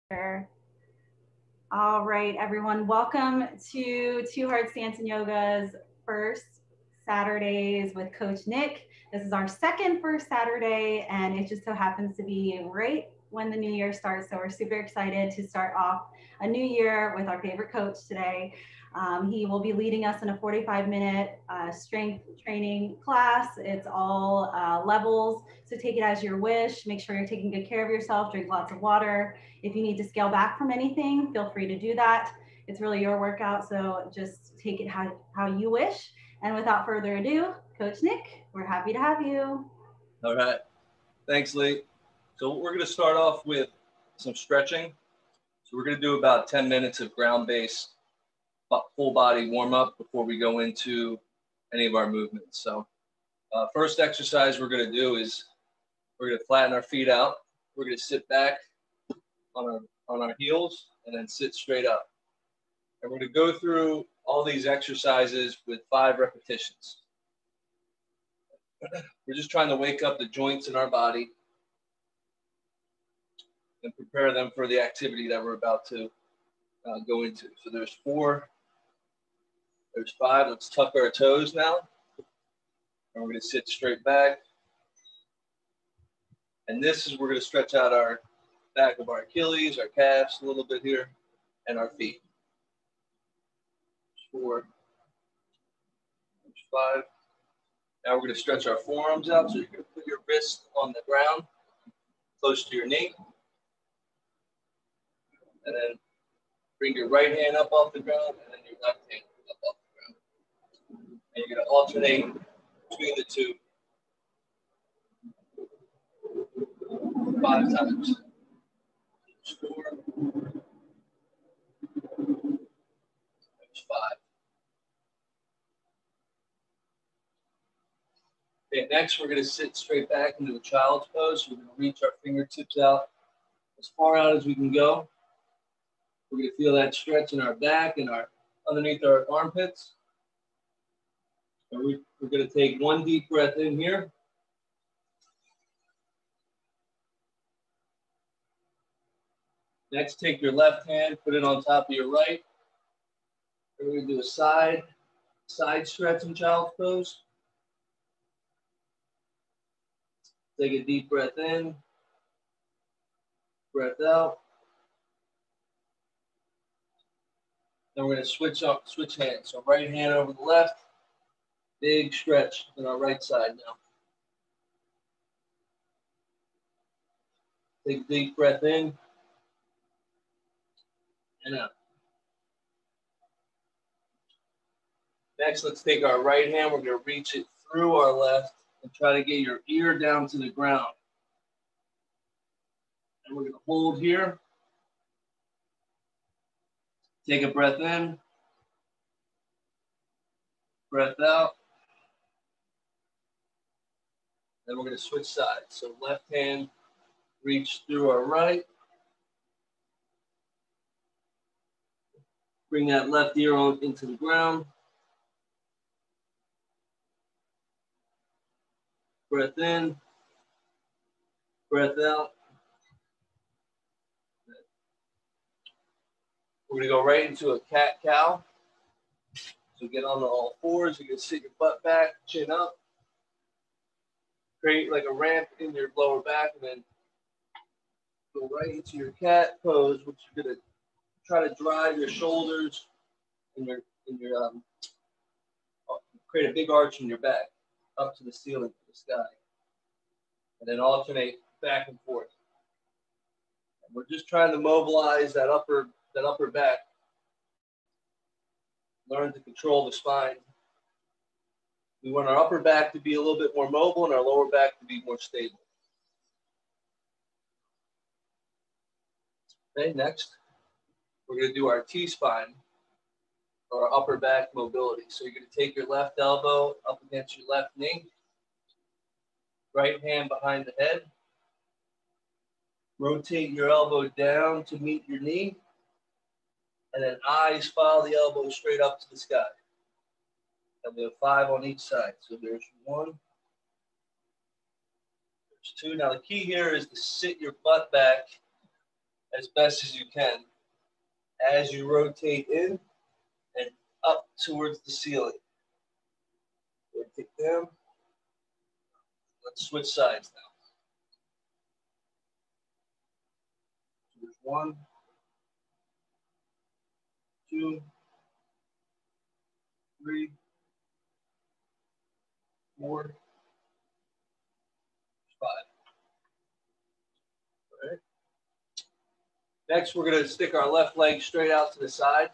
Sure. All right, everyone. Welcome to Two Hard Stance and Yoga's first Saturdays with Coach Nick. This is our second first Saturday, and it just so happens to be right when the new year starts. So we're super excited to start off a new year with our favorite coach today. He will be leading us in a 45-minute strength training class. It's all levels, so take it as your wish. Make sure you're taking good care of yourself, drink lots of water. If you need to scale back from anything, feel free to do that. It's really your workout, so just take it how you wish. And without further ado, Coach Nick, we're happy to have you. All right. Thanks, Lee. So we're going to start off with some stretching. So we're going to do about 10 minutes of ground-based full body warm-up before we go into any of our movements. So first exercise we're going to do is we're going to flatten our feet out. We're going to sit back on our heels and then sit straight up. And we're going to go through all these exercises with 5 repetitions. We're just trying to wake up the joints in our body and prepare them for the activity that we're about to go into. So there's 4, there's 5. Let's tuck our toes now. And we're going to sit straight back. And this is, we're going to stretch out our back of our Achilles, our calves a little bit here, and our feet. 4, 5. Now we're going to stretch our forearms out. So you're going to put your wrist on the ground, close to your knee. And then bring your right hand up off the ground, and then your left hand up off the ground. And you're going to alternate between the two 5 times. 4, 5. Okay, next we're going to sit straight back into a child's pose. So we're going to reach our fingertips out as far out as we can go. We're going to feel that stretch in our back and underneath our armpits. And we're going to take 1 deep breath in here. Next, take your left hand, put it on top of your right. We're going to do a side stretch in child's pose. Take a deep breath in, breath out. Then we're going to switch hands. So right hand over the left, big stretch on our right side now. Take a deep breath in and out. Next, let's take our right hand. We're going to reach it through our left and try to get your ear down to the ground. And we're going to hold here. Take a breath in, breath out. Then we're going to switch sides. So left hand, reach through our right. Bring that left ear on into the ground. Breath in, breath out. We're going to go right into a cat-cow. So get on all 4s. You can sit your butt back, chin up. Create like a ramp in your lower back, and then go right into your cat pose, which you're going to try to drive your shoulders and create a big arch in your back up to the ceiling, to the sky. And then alternate back and forth. And we're just trying to mobilize that upper back. Learn to control the spine. We want our upper back to be a little bit more mobile and our lower back to be more stable. Okay, next, we're going to do our T-spine, or our upper back mobility. So you're going to take your left elbow up against your left knee, right hand behind the head. Rotate your elbow down to meet your knee, and then eyes follow the elbow straight up to the sky. And we have 5 on each side. So there's 1, there's 2. Now the key here is to sit your butt back as best as you can as you rotate in and up towards the ceiling. Rotate down. Let's switch sides now. There's 1, 2, 3, 4, 5. All right. Next, we're going to stick our left leg straight out to the side.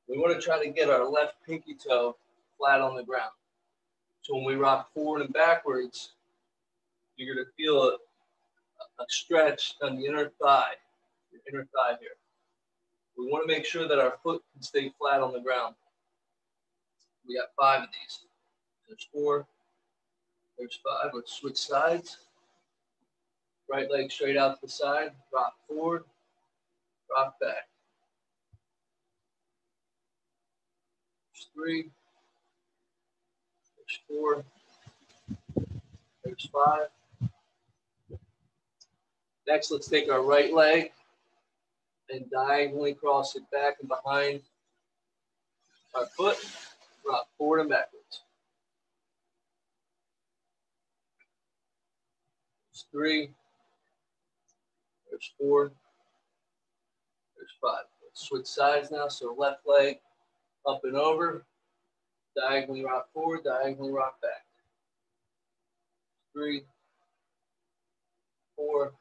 We want to try to get our left pinky toe flat on the ground. So when we rock forward and backwards, you're going to feel a stretch on the inner thigh, your inner thigh here. We want to make sure that our foot can stay flat on the ground. We got 5 of these. There's 4, there's 5. Let's switch sides. Right leg straight out to the side, rock forward, rock back. There's 3, there's 4, there's 5. Next, let's take our right leg and diagonally cross it back and behind our foot, rock forward and backwards. There's 3, there's 4, there's 5. Let's switch sides now. So left leg up and over, diagonally rock forward, diagonally rock back. 3, 4,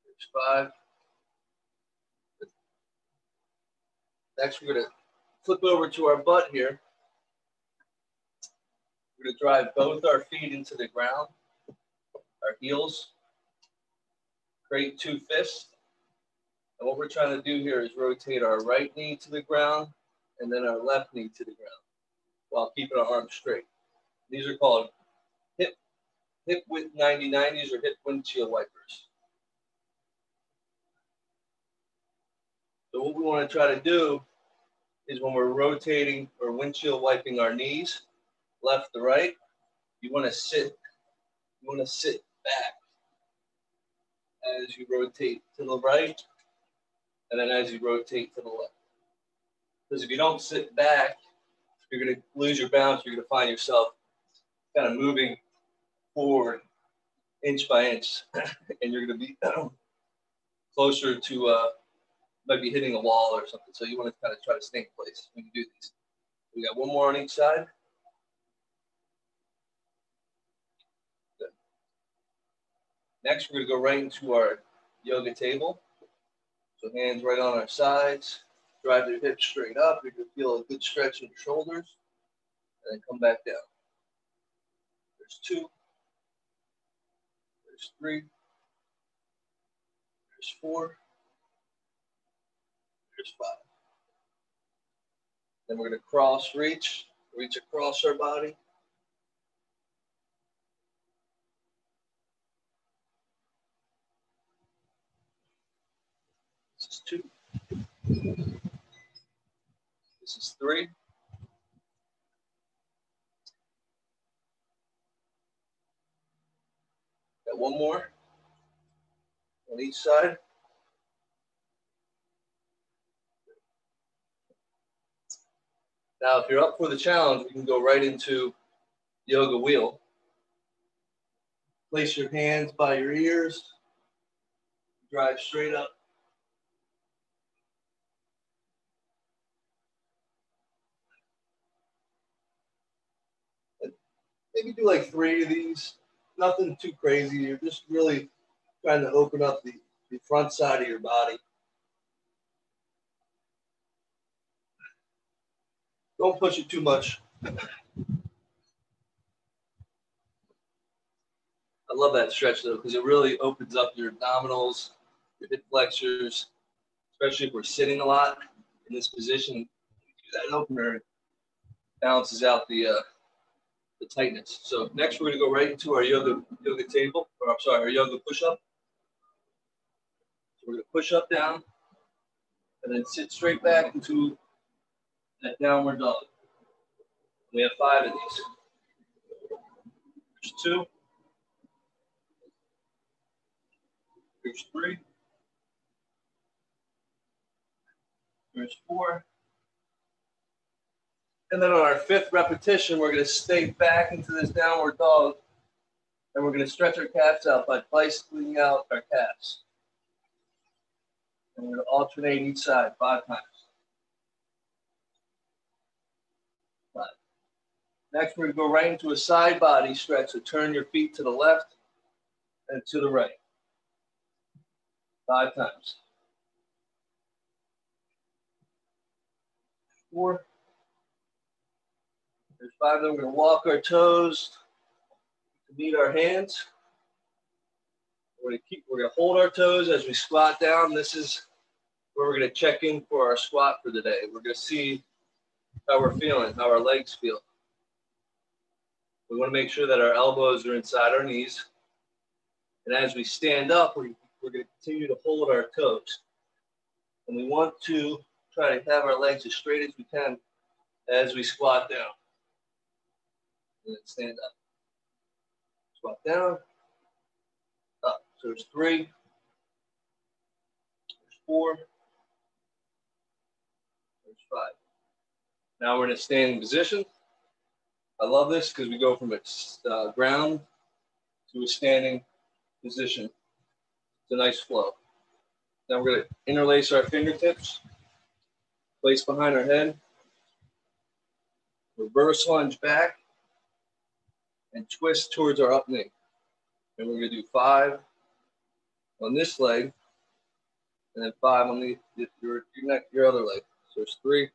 there's 5. Next, we're going to flip over to our butt here. We're going to drive both our feet into the ground, our heels, create 2 fists. And what we're trying to do here is rotate our right knee to the ground and then our left knee to the ground while keeping our arms straight. These are called hip width 90-90s or hip windshield wipers. So what we want to try to do is when we're rotating or windshield wiping our knees, left to right, you want to sit back as you rotate to the right, and then as you rotate to the left. Because if you don't sit back, you're going to lose your balance. You're going to find yourself kind of moving forward inch by inch, and you're going to be closer to might be hitting a wall or something. So you want to kind of try to stay in place when you do these. We got 1 more on each side. Good. Next, we're going to go right into our yoga table. So hands right on our sides. Drive your hips straight up. You're going to feel a good stretch in your shoulders. And then come back down. There's 2. There's 3. There's 4. There's 5. Then we're going to reach across our body. This is 2. This is 3. Got 1 more on each side. Now, if you're up for the challenge, we can go right into yoga wheel. Place your hands by your ears. Drive straight up. Maybe do like 3 of these. Nothing too crazy. You're just really trying to open up the front side of your body. Don't push it too much. I love that stretch though, because it really opens up your abdominals, your hip flexors, especially if we're sitting a lot in this position. That opener balances out the tightness. So next we're going to go right into our yoga table, or I'm sorry, our yoga push-up. So we're going to push up down and then sit straight back into that downward dog. We have 5 of these. There's 2. Here's 3. Here's 4. And then on our 5th repetition, we're going to stay back into this downward dog. And we're going to stretch our calves out by bicycling out our calves. And we're going to alternate each side 5 times. 5. Next, we're going to go right into a side body stretch. So turn your feet to the left and to the right. 5 times. 4. There's 5. Then we're going to walk our toes to meet our hands. We're going to hold our toes as we squat down. This is where we're going to check in for our squat for the day. We're going to see how we're feeling, how our legs feel. We want to make sure that our elbows are inside our knees. And as we stand up, we're going to continue to hold our toes. And we want to try to have our legs as straight as we can as we squat down. And then stand up. Squat down. Up. So there's 3. There's 4. There's 5. Now we're in a standing position. I love this because we go from a ground to a standing position. It's a nice flow. Now we're going to interlace our fingertips, place behind our head, reverse lunge back, and twist towards our up knee. And we're going to do 5 on this leg, and then 5 on your other leg. So there's 3,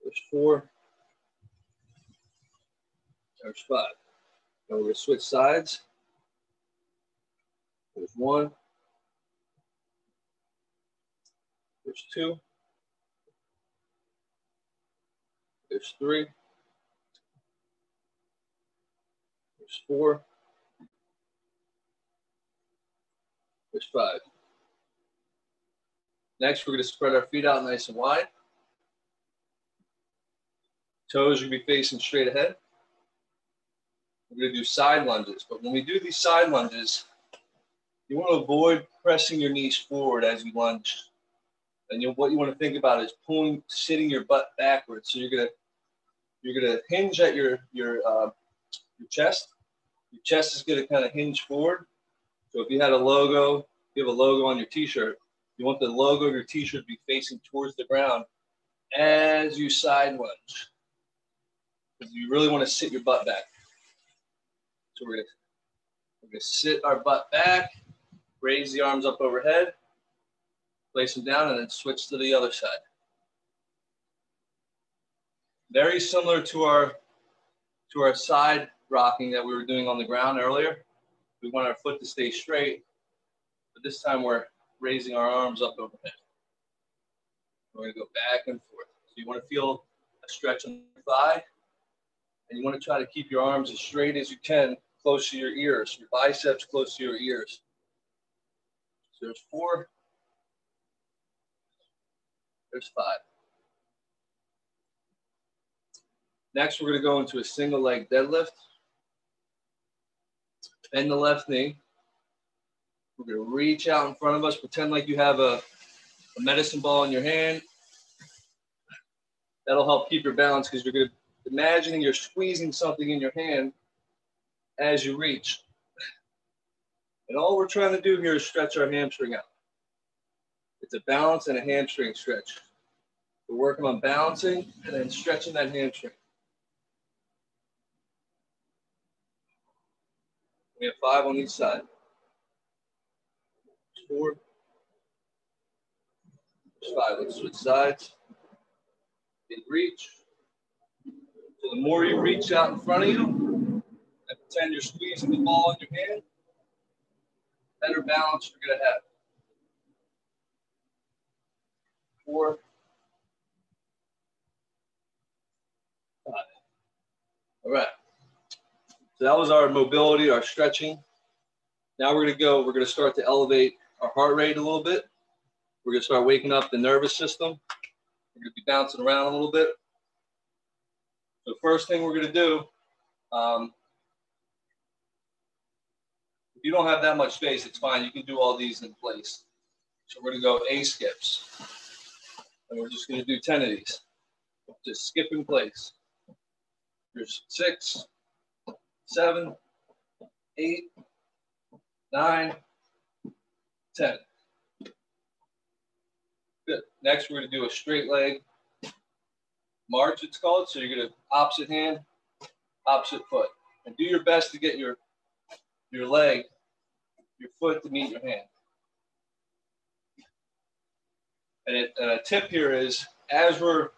there's 4, there's 5. Now we're going to switch sides. There's 1, there's 2, there's 3, there's 4, there's 5. Next, we're going to spread our feet out nice and wide. Toes will be facing straight ahead. We're going to do side lunges, but when we do these side lunges, you want to avoid pressing your knees forward as you lunge. And what you want to think about is sitting your butt backwards. So you're gonna hinge at your chest. Your chest is gonna kind of hinge forward. So if you have a logo on your t-shirt, you want the logo of your t-shirt to be facing towards the ground as you side lunge. Because you really want to sit your butt back. So we're gonna sit our butt back, raise the arms up overhead, place them down, and then switch to the other side. Very similar to our side rocking that we were doing on the ground earlier. We want our foot to stay straight, but this time we're raising our arms up overhead. We're going to go back and forth. So you want to feel a stretch on your thigh, and you want to try to keep your arms as straight as you can, close to your ears, your biceps close to your ears. So there's 4. There's 5. Next, we're going to go into a single leg deadlift. Bend the left knee. We're going to reach out in front of us. Pretend like you have a medicine ball in your hand. That'll help keep your balance because you're going to imagining you're squeezing something in your hand as you reach. And all we're trying to do here is stretch our hamstring out. It's a balance and a hamstring stretch. We're working on balancing and then stretching that hamstring. We have 5 on each side. 4. 5. Let's switch sides. Big reach. So the more you reach out in front of you and pretend you're squeezing the ball in your hand, better balance you're going to have. 4. 5. All right. So that was our mobility, our stretching. Now we're going to start to elevate our heart rate a little bit. We're going to start waking up the nervous system. We're going to be bouncing around a little bit. So first thing we're going to do, If you don't have that much space, it's fine. You can do all these in place. So we're going to go A skips. And we're just going to do 10 of these. Just skip in place. There's 6, 7, 8, 9, 10. Good. Next, we're going to do a straight leg march, it's called. So you're going to opposite hand, opposite foot. And do your best to get your leg, your foot to meet your hand. And a tip here is, as we're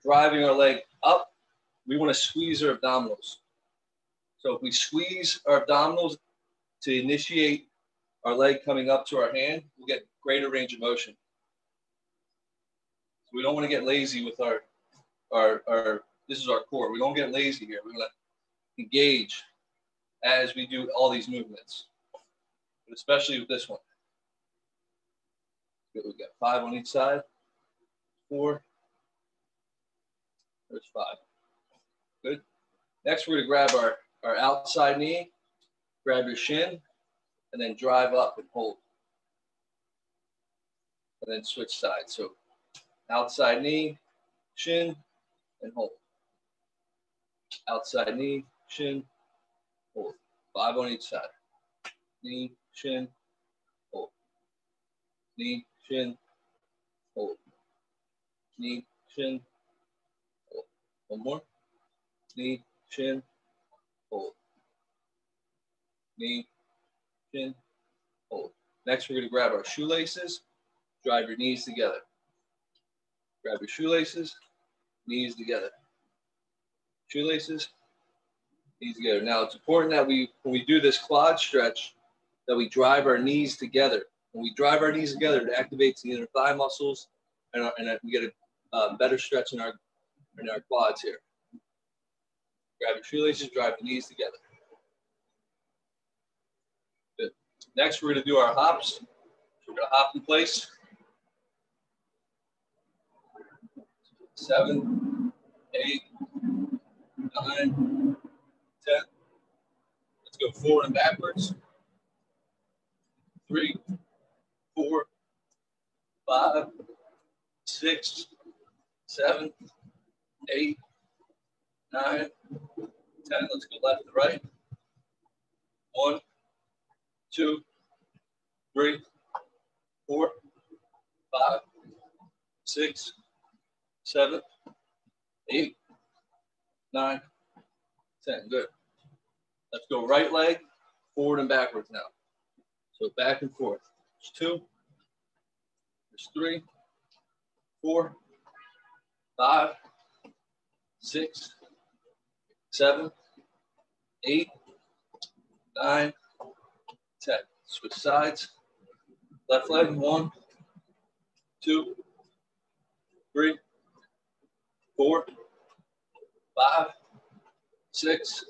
driving our leg up, we want to squeeze our abdominals. So if we squeeze our abdominals to initiate our leg coming up to our hand, we'll get greater range of motion. So we don't want to get lazy with our this is our core. We don't get lazy here. We want to engage as we do all these movements, but especially with this one. Good. We've got 5 on each side. 4. There's 5. Good. Next, we're going to grab our outside knee, grab your shin, and then drive up and hold. And then switch sides. So outside knee, shin, and hold. Outside knee, shin, hold. 5 on each side. Knee, shin, hold. Knee, shin, hold. Knee, shin, hold. One more. Knee, shin, hold. Knee, shin, hold. Next, we're going to grab our shoelaces. Drive your knees together. Grab your shoelaces, knees together. Shoelaces, knees together. Now, it's important that when we do this quad stretch, that we drive our knees together. When we drive our knees together, it activates the inner thigh muscles, and we get a better stretch in our quads here. Grab your shoelaces, drive the knees together. Good. Next, we're going to do our hops. So we're going to hop in place. 7, 8, 9, 10. Let's go forward and backwards. 3, 4, 5, 6, 7, 8, 9, 10. Let's go left to right. 1, 2, 3, 4, 5, 6, 7, 8, 9, 10. Good. Let's go right leg, forward and backwards now. So back and forth. There's 2, there's 3, 4, 5, 6, 7, 8, 9, 10. Switch sides. Left leg, 1, 2, 3, 4, 5, 6,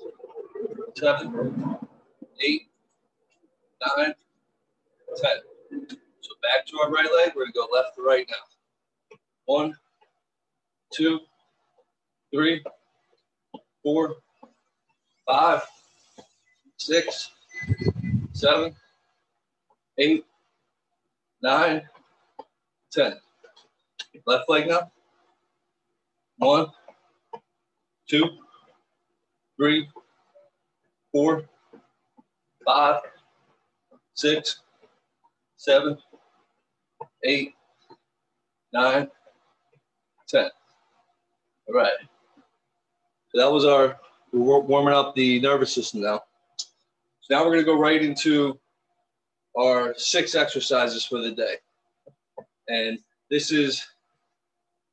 7, 8, 9, 10. So back to our right leg. We're going to go left to right now. 1, 2, 3, 4, 5, 6, 7, 8, 9, 10. Left leg now. 1, 2, 3, 4, 5, 6, 7, 8, 9, 10. All right. So that was we're warming up the nervous system now. So now we're going to go right into our 6 exercises for the day. And this is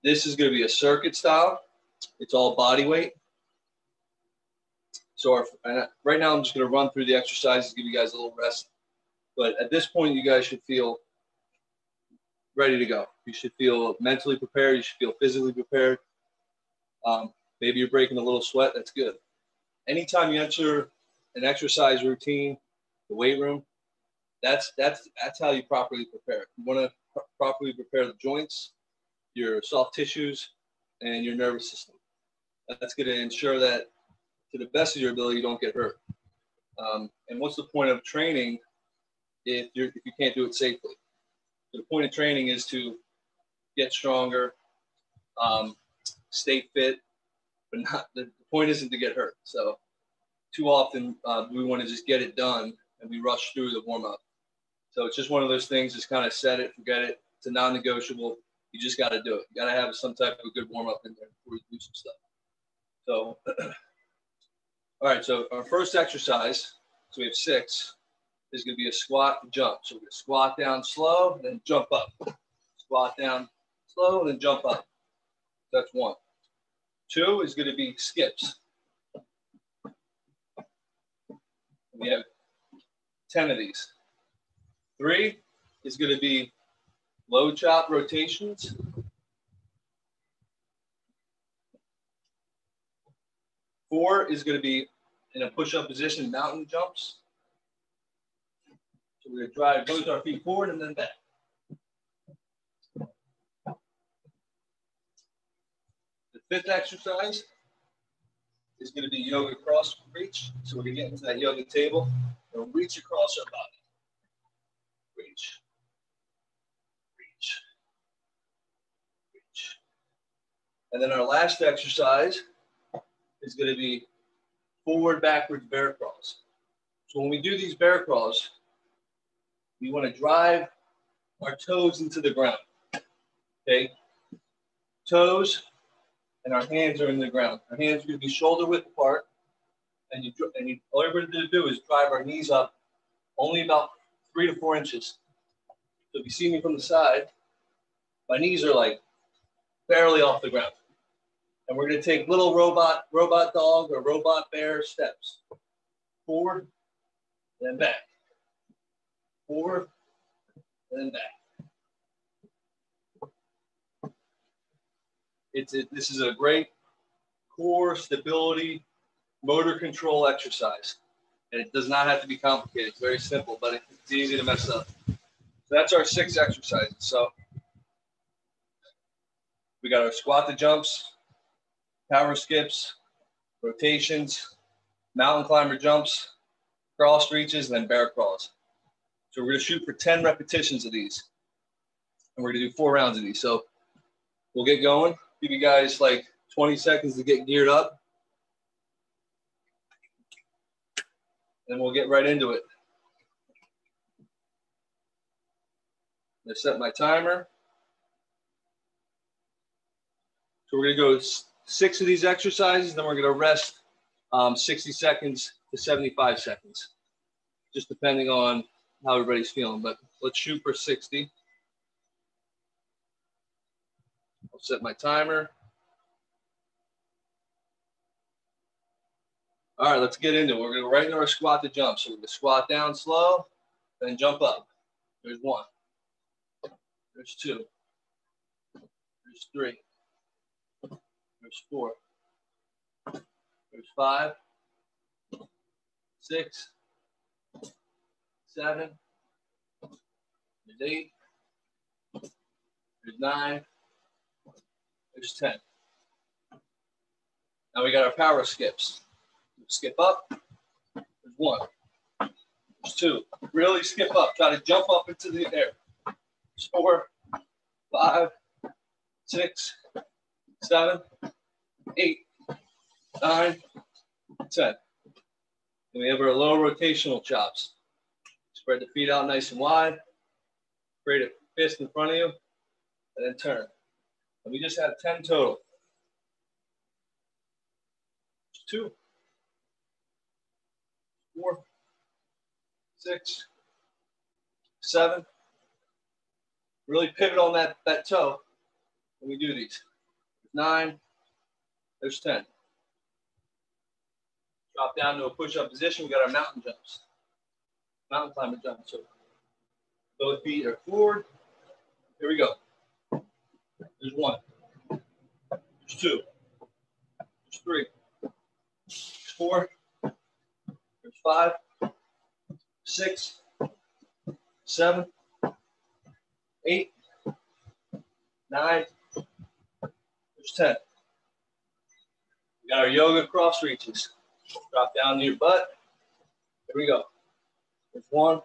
going to be a circuit style. It's all body weight. So right now I'm just going to run through the exercises, give you guys a little rest. But at this point, you guys should feel ready to go. You should feel mentally prepared. You should feel physically prepared. Maybe you're breaking a little sweat. That's good. Anytime you enter an exercise routine, the weight room, that's how you properly prepare. You want to properly prepare the joints, your soft tissues, and your nervous system. That's going to ensure that, to the best of your ability, you don't get hurt. And what's the point of training if you can't do it safely? So the point of training is to get stronger, stay fit, but not the point isn't to get hurt. So too often we want to just get it done and we rush through the warm up. So it's just one of those things. Just kind of set it, forget it. It's a non-negotiable. You just got to do it. You got to have some type of good warm up in there before you do some stuff. So, all right. So our first exercise, so we have 6, is going to be a squat and jump. So we're going to squat down slow, then jump up. Squat down slow, then jump up. That's 1. 2 is going to be skips. We have 10 of these. 3 is going to be low chop rotations. 4 is going to be in a push-up position, mountain jumps. So we're going to drive both our feet forward and then back. The 5th exercise is going to be yoga cross reach. So we're going to get into that yoga table and reach across our body. Reach, reach, reach. And then our last exercise is going to be forward, backwards bear crawls. So when we do these bear crawls, we want to drive our toes into the ground. Okay? Toes and our hands are in the ground. Our hands are going to be shoulder width apart. And all you're going to do is drive our knees up only about 3 to 4 inches. So if you see me from the side, my knees are like barely off the ground. And we're going to take little robot dog or robot bear steps. Forward, then back. Forward, and then back. This is a great core stability, motor control exercise. And it does not have to be complicated. It's very simple, but it's easy to mess up. So that's our 6 exercises. So we got our squat to jumps, power skips, rotations, mountain climber jumps, cross reaches, and then bear crawls. So we're going to shoot for 10 repetitions of these. And we're going to do 4 rounds of these. So we'll get going. Give you guys like 20 seconds to get geared up. And we'll get right into it. I'm going to set my timer. So we're going to go 6 of these exercises, then we're going to rest 60 seconds to 75 seconds, just depending on how everybody's feeling. But let's shoot for 60. I'll set my timer. All right, let's get into it. We're going to go right into our squat to jump. So we're going to squat down slow, then jump up. There's 1. There's 2. There's 3. There's 4. There's 5. 6. 7. There's 8. There's 9. There's 10. Now we got our power skips. Skip up. There's 1. There's 2. Really skip up. Try to jump up into the air. There's 4, 5, 6, 7, 8, 9, 10. And we have our low rotational chops. Spread the feet out nice and wide. Create a fist in front of you. And then turn. And we just have 10 total. 2, 4, 6, 7. Really pivot on that toe when we do these. 9, there's 10. Drop down to a push-up position. We got our mountain jumps. Mountain climber jumps. So both feet are forward. Here we go. There's 1. There's 2. There's 3. There's 4. There's 5. 6. 7. 8. 9. There's 10. We got our yoga cross reaches. Drop down to your butt. Here we go. There's 1,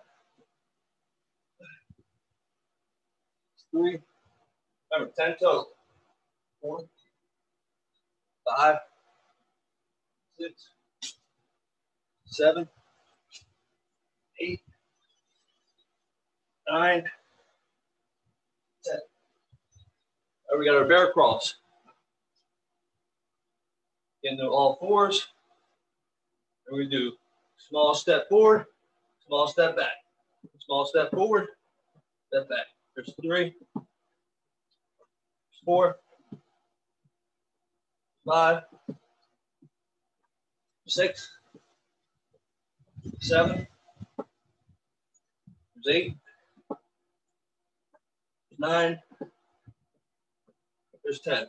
3. Remember, 10 total. 4, 5, 6, 7, 8, 9, 10. All right, we got our bear crawls. Get into all fours. And we do small step forward, small step back. Small step forward, step back. There's 3, 4, 5, 6, 7, there's 8, 9, there's 10.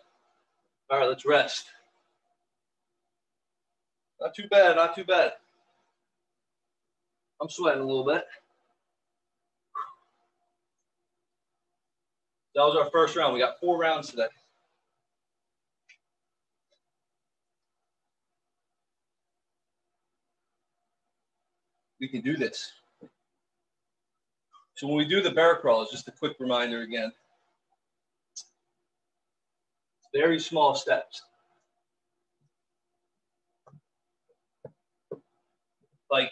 All right, let's rest. Not too bad, not too bad. I'm sweating a little bit. That was our first round. We got 4 rounds today. We can do this. So when we do the bear crawls, just a quick reminder again. Very small steps. Like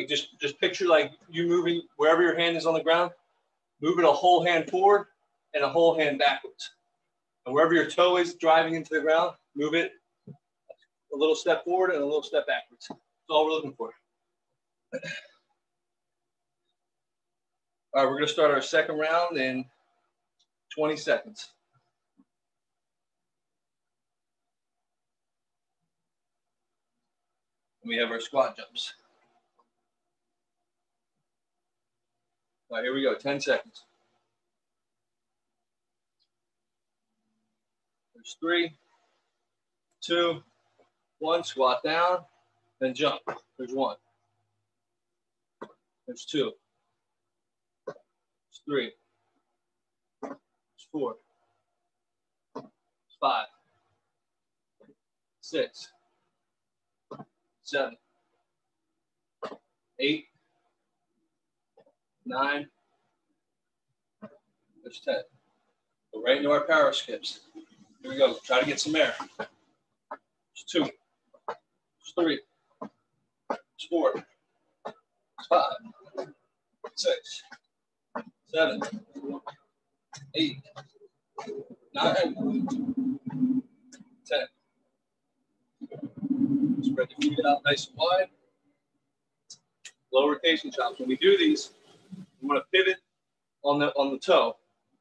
just picture like you moving wherever your hand is on the ground, move it a whole hand forward and a whole hand backwards. And wherever your toe is driving into the ground, move it a little step forward and a little step backwards. That's all we're looking for. All right, we're going to start our second round in 20 seconds. We have our squat jumps. All right, here we go, 10 seconds. There's 3, 2, 1, squat down, then jump. There's 1. There's 2. There's 3. There's 4. There's 5. 6. 7. 8. 9. There's 10. Go right into our power skips. Here we go. Try to get some air. There's 2. There's 3. There's 4. There's 5. 6. 7. 8. 9. 10. Spread the feet out nice and wide. Low rotation chops. When we do these, we want to pivot on the toe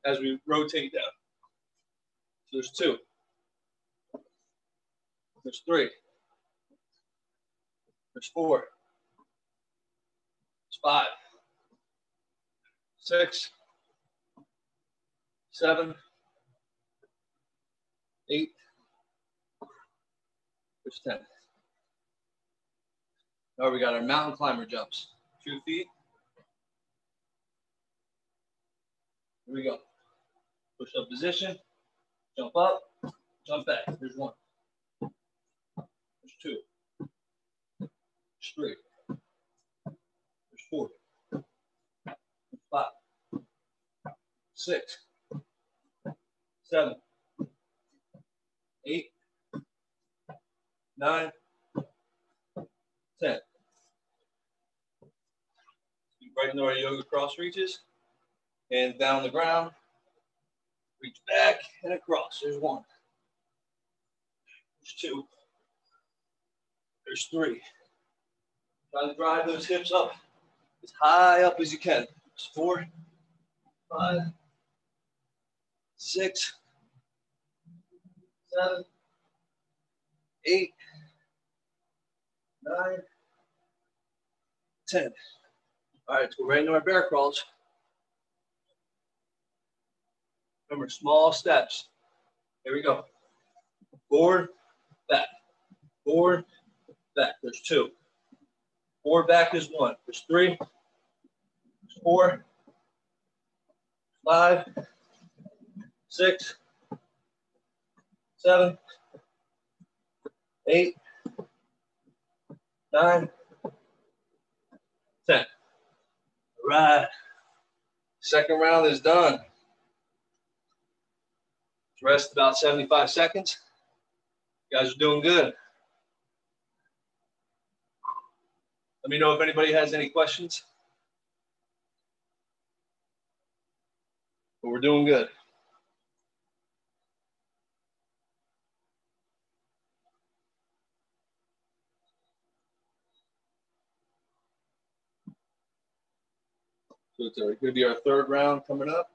as we rotate down. So there's 2. There's 3. There's 4. There's 5. 6. 7. 8. There's 10. Now we got our mountain climber jumps. 2 feet. Here we go. Push up position. Jump up. Jump back. There's 1. There's 2. There's 3. There's 4. There's 5. 6. 7. 8. 9. 10. Right into our yoga cross reaches. Hands down on the ground. Reach back and across. There's 1. There's 2. There's 3. Try to drive those hips up as high up as you can. There's 4, 5, 6, 7, 8, 9, 10. All right, let's go right into our bear crawls. Remember, small steps. Here we go. Forward, back. Forward, back. There's 2. Forward, back is 1. There's 3. There's 4. 5. 6. 7. 8. 9. 10. All right. Second round is done. Rest about 75 seconds. You guys are doing good. Let me know if anybody has any questions. But we're doing good. So it's going to be our third round coming up.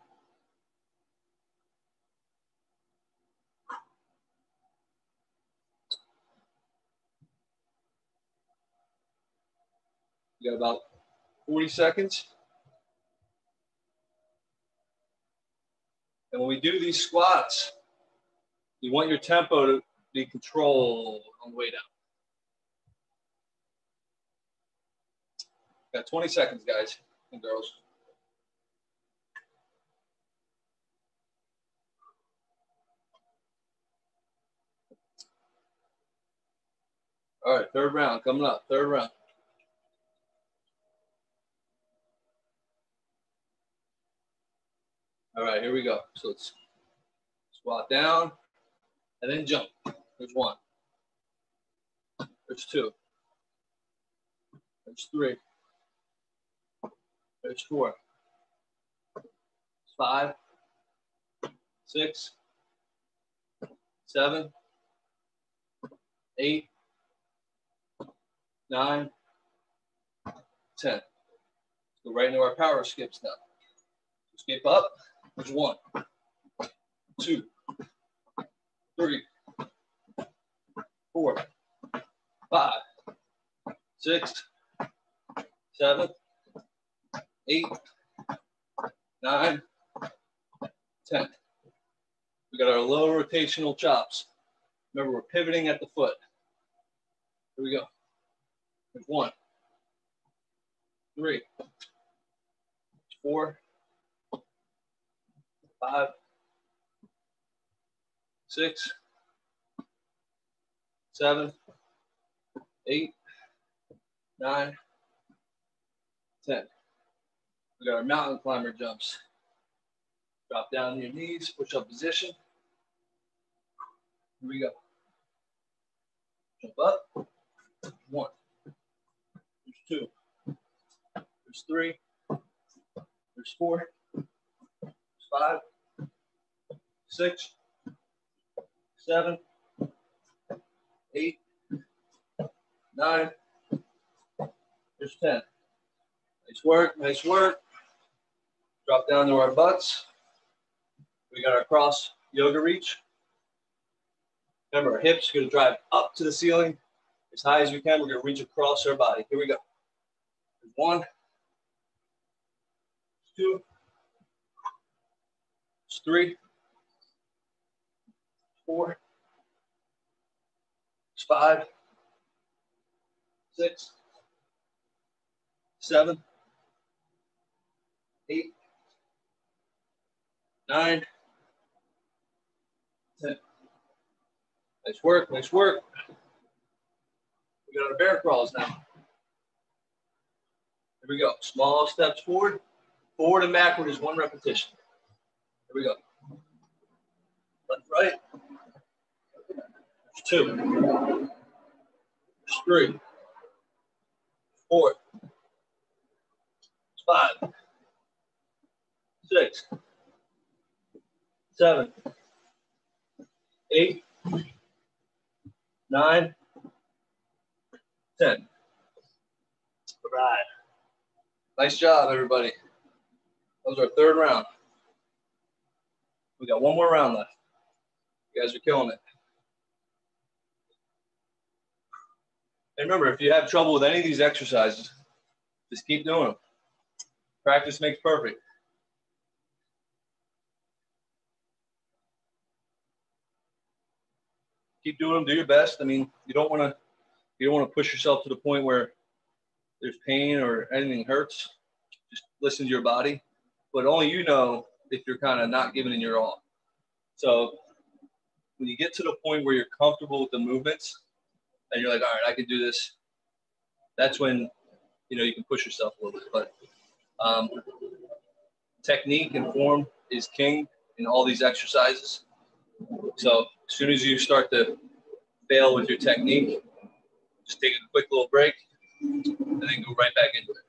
You got about 40 seconds. And when we do these squats, you want your tempo to be controlled on the way down. Got 20 seconds, guys and girls. All right, third round coming up, third round. All right, here we go. So let's squat down and then jump. There's 1. There's 2. There's 3. There's 4. There's 5. 6. 7. 8. 9. 10. Let's go right into our power skips now. Skip up. There's 1, 2, 3, 4, 5, 6, 7, 8, 9, 10. We got our low rotational chops. Remember, we're pivoting at the foot. Here we go. There's 1, 3, 4, 5, 6, 7, 8, 9, 10. We got our mountain climber jumps. Drop down on your knees, push up position. Here we go. Jump up. 1. There's 2. There's 3. There's 4. There's 5. 6. 7. 8. 9. There's 10. Nice work, nice work. Drop down to our butts. We got our cross yoga reach. Remember, our hips are going to drive up to the ceiling as high as we can. We're going to reach across our body. Here we go. There's 1. 2. There's 3. 4. There's 5. 6. 7. 8. 9. 10. Nice work, nice work. We got our bear crawls now. Here we go. Small steps forward. Forward and backward is 1 repetition. Here we go. Left, right. There's 2. There's 3. 4. There's 5. 6. 7. 8. 9. 10. All right. Nice job, everybody. That was our third round. We got 1 more round left. You guys are killing it. And remember, if you have trouble with any of these exercises, just keep doing them. Practice makes perfect. Keep doing them. Do your best. I mean, you don't want to push yourself to the point where there's pain or anything hurts. Just listen to your body. But only you know if you're kind of not giving it your all. So when you get to the point where you're comfortable with the movements and you're like, all right, I can do this, that's when you know, you can push yourself a little bit. But technique and form is king in all these exercises. So as soon as you start to fail with your technique, just take a quick little break and then go right back into it.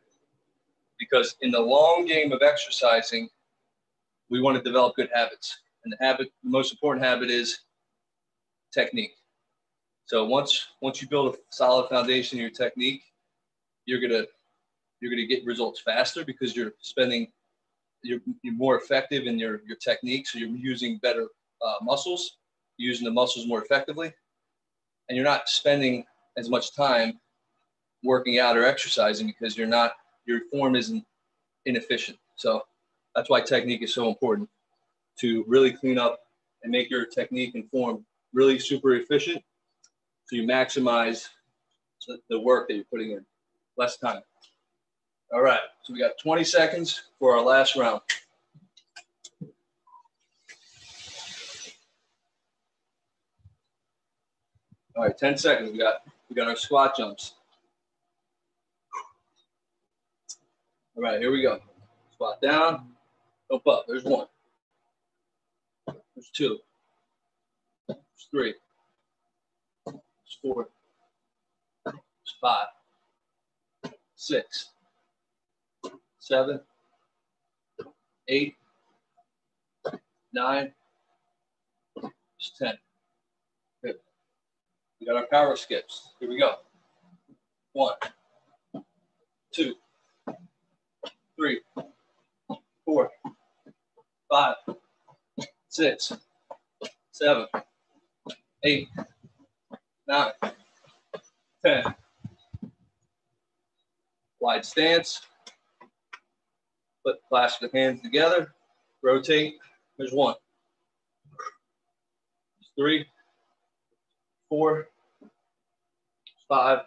Because in the long game of exercising, we want to develop good habits. And the most important habit is technique. So once you build a solid foundation in your technique, you're gonna get results faster because you're more effective in your technique. So you're using better muscles, using the muscles more effectively, and you're not spending as much time working out or exercising because your form isn't inefficient. So that's why technique is so important, to really clean up and make your technique and form really super efficient, so you maximize the work that you're putting in, less time. All right, so we got 20 seconds for our last round. All right, 10 seconds. We got our squat jumps. All right, here we go. Squat down, jump up. There's one. There's two. There's three. There's four. There's 5, 6, 7, 8, 9, 10. Good. We got our power skips. Here we go. 1, 2, 3, 4, 5, 6, 7, 8, 9, 10. Wide stance. Clasp the hands together. Rotate. There's 1. There's 3, 4, 5,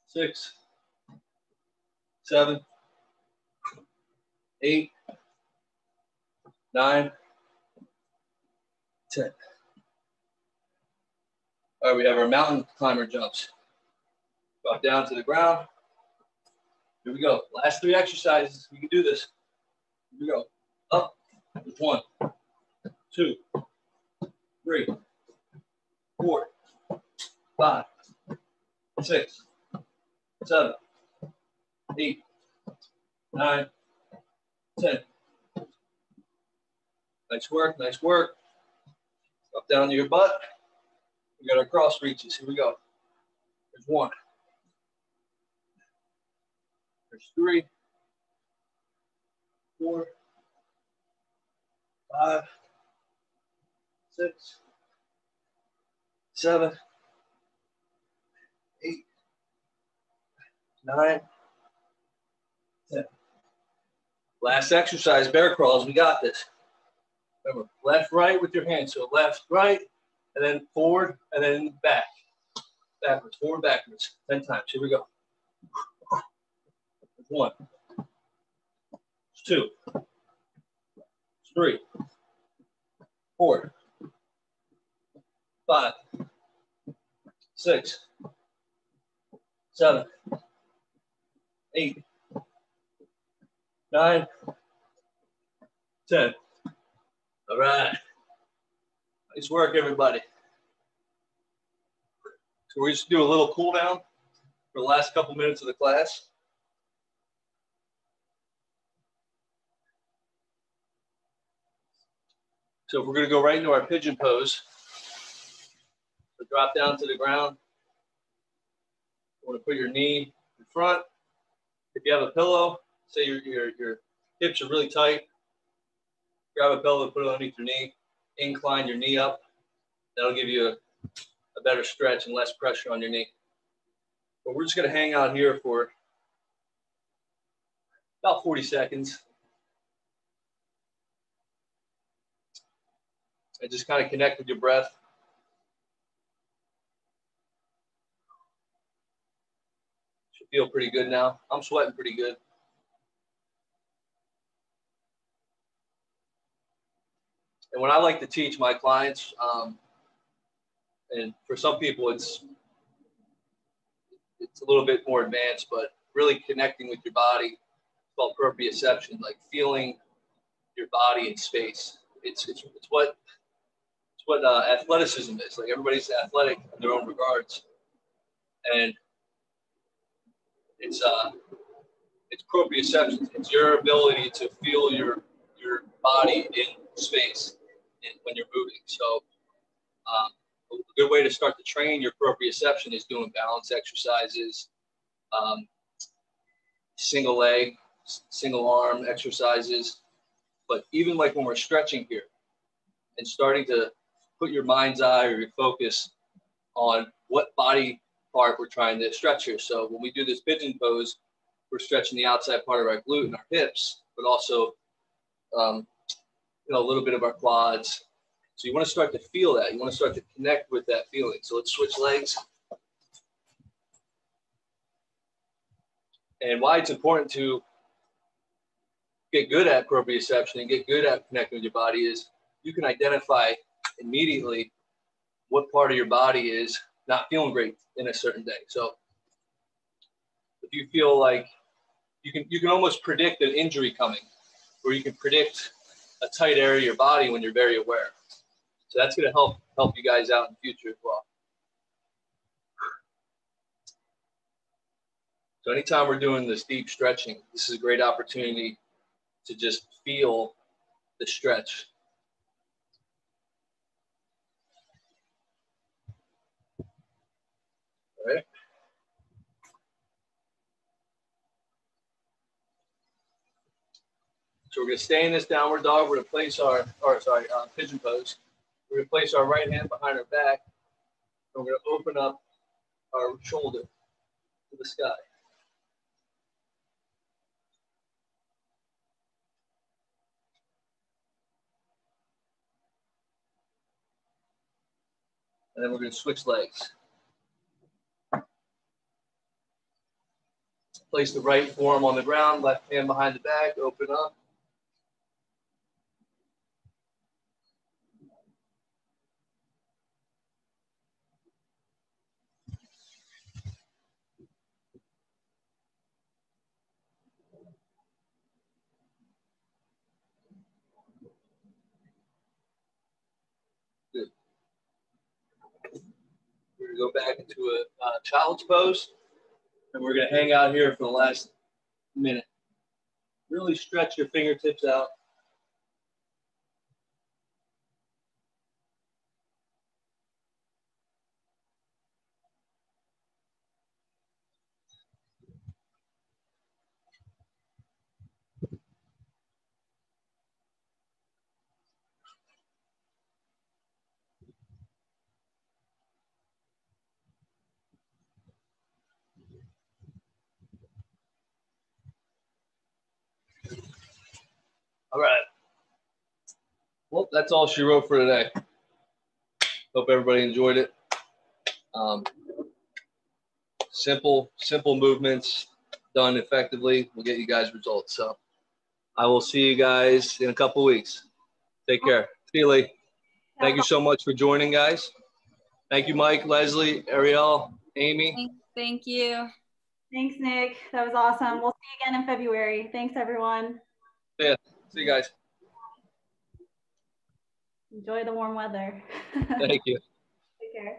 6, 7, 8, 9, 10. All right, we have our mountain climber jumps. Drop down to the ground. Here we go. Last 3 exercises. We can do this. Here we go. Up. 1, 2, 3, 4, 5, 6, 7, 8, 9, 10. Nice work, nice work. Up down to your butt. We got our cross reaches. Here we go. There's 1. There's 3, 4, 5, 6, 7, 8, 9, 10. Last exercise, bear crawls. We got this. Remember, left, right with your hands. So left, right, and then forward, and then back. Backwards, forward, backwards. 10 times. Here we go. 1. 2. 3. 4. 5. 6. 7. 8. 9. 10. All right. Nice work, everybody. So we're just do a little cool down for the last couple minutes of the class. So if we're going to go right into our pigeon pose, so drop down to the ground. You want to put your knee in front. If you have a pillow, say your hips are really tight, grab a pillow, put it underneath your knee, incline your knee up. That'll give you a better stretch and less pressure on your knee. But we're just going to hang out here for about 40 seconds. And just kind of connect with your breath. Should feel pretty good now. I'm sweating pretty good. And when I like to teach my clients, and for some people it's a little bit more advanced, but really connecting with your body. It's called proprioception, like feeling your body in space. It's what athleticism is. Like everybody's athletic in their own regards, and it's proprioception. It's your ability to feel your body in space when you're moving. So a good way to start to train your proprioception is doing balance exercises, single leg, single arm exercises. But even like when we're stretching here and starting to put your mind's eye or your focus on what body part we're trying to stretch here. So when we do this pigeon pose, we're stretching the outside part of our glute and our hips, but also a little bit of our quads. So you want to start to feel that. You want to start to connect with that feeling. So let's switch legs. And why it's important to get good at proprioception and get good at connecting with your body is you can identify immediately what part of your body is not feeling great in a certain day. So if you feel like you can almost predict an injury coming, or you can predict a tight area of your body when you're very aware. So that's going to help you guys out in the future as well. So anytime we're doing this deep stretching, this is a great opportunity to just feel the stretch. All right. So we're going to stay in this downward dog. We're going to place pigeon pose. We're going to place our right hand behind our back. And we're going to open up our shoulder to the sky. And then we're going to switch legs. Place the right forearm on the ground, left hand behind the back, open up. Good. We're going to go back into a child's pose, and we're going to hang out here for the last minute. Really stretch your fingertips out. All right. Well, that's all she wrote for today. Hope everybody enjoyed it. Simple movements done effectively will get you guys results. So I will see you guys in a couple of weeks. Take care. See you, Lee. Thank you so much for joining, guys. Thank you, Mike, Leslie, Ariel, Amy. Thank you. Thanks, Nick. That was awesome. We'll see you again in February. Thanks, everyone. Yeah. See you guys. Enjoy the warm weather. Thank you. Take care.